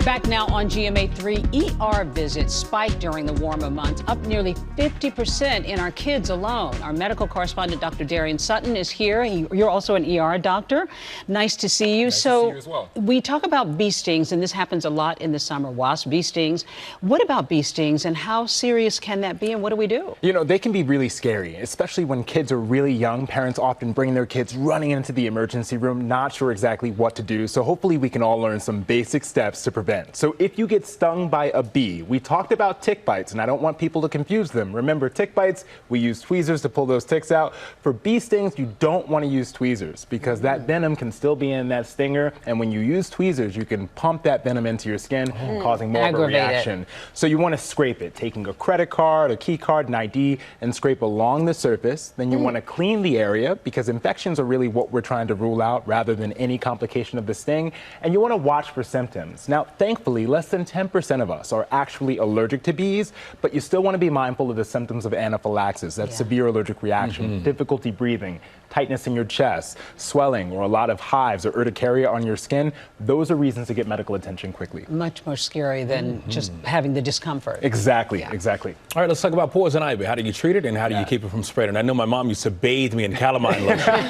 Back now on GMA3, ER visits spiked during the warmer months, up nearly 50% in our kids alone. Our medical correspondent, Dr. Darien Sutton, is here. You're also an ER doctor. Nice to see you. Nice to see you as well. We talk about bee stings, and this happens a lot in the summer. Wasp, bee stings. What about bee stings, and how serious can that be, and what do we do? You know, they can be really scary, especially when kids are really young. Parents often bring their kids running into the emergency room, not sure exactly what to do. So hopefully we can all learn some basic steps to prevent. So if you get stung by a bee, we talked about tick bites, and I don't want people to confuse them. Remember, tick bites, we use tweezers to pull those ticks out. For bee stings, you don't want to use tweezers because that venom can still be in that stinger, and when you use tweezers, you can pump that venom into your skin, causing more of a reaction. So you want to scrape it, taking a credit card, a key card, an ID, and scrape along the surface. Then you want to clean the area because infections are really what we're trying to rule out rather than any complication of the sting. And you want to watch for symptoms. Now, thankfully, less than 10% of us are actually allergic to bees, but you still want to be mindful of the symptoms of anaphylaxis, that's severe allergic reaction, difficulty breathing, tightness in your chest, swelling, or a lot of hives or urticaria on your skin. Those are reasons to get medical attention quickly. Much more scary than just having the discomfort. Exactly, exactly. All right, let's talk about poison ivy. How do you treat it, and how do you keep it from spreading? I know my mom used to bathe me in calamine lotion.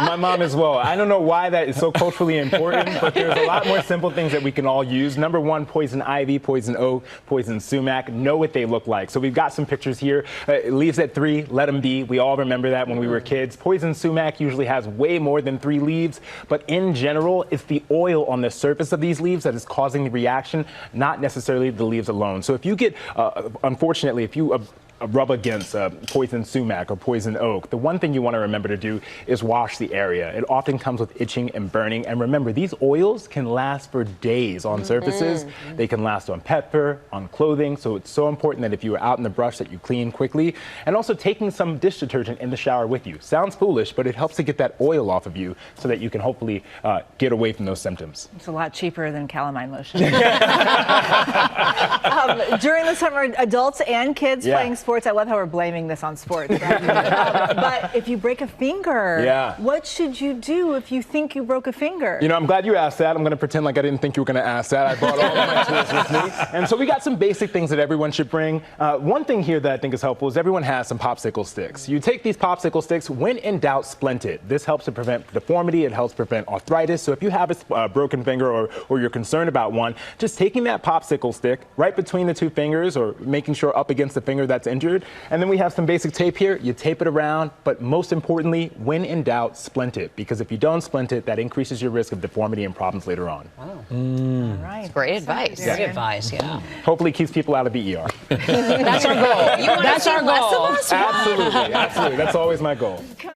My mom as well. I don't know why that is so culturally important, but there's a lot more simple things that we can all use. Number one, poison ivy, poison oak, poison sumac. Know what they look like. So we've got some pictures here. Leaves at 3, let them be. We all remember that when we were kids. Poison sumac usually has way more than 3 leaves, but in general, it's the oil on the surface of these leaves that is causing the reaction, not necessarily the leaves alone. So if you get, unfortunately, if you rub against poison sumac or poison oak, the one thing you want to remember to do is wash the area. It often comes with itching and burning. And remember, these oils can last for days on surfaces. They can last on pet fur, on clothing. So it's so important that if you are out in the brush that you clean quickly. And also taking some dish detergent in the shower with you. Sounds foolish, but it helps to get that oil off of you so that you can hopefully get away from those symptoms. It's a lot cheaper than calamine lotion. During the summer, adults and kids playing sports. I love how we're blaming this on sports. But if you break a finger, what should you do if you think you broke a finger? You know, I'm glad you asked that. I'm going to pretend like I didn't think you were going to ask that. I brought all of my tools with me. And so we got some basic things that everyone should bring. One thing here that I think is helpful is everyone has some popsicle sticks. You take these popsicle sticks, when in doubt, splint it. This helps to prevent deformity. It helps prevent arthritis. So if you have a broken finger or you're concerned about one, just taking that popsicle stick right between the 2 fingers or making sure up against the finger that's injured. And then we have some basic tape here. You tape it around, but most importantly, when in doubt, splint it. Because if you don't splint it, that increases your risk of deformity and problems later on. Wow. All right. That's great advice. Great advice, Hopefully keeps people out of the ER. That's our goal. You want to see less of us? Absolutely, absolutely. That's always my goal.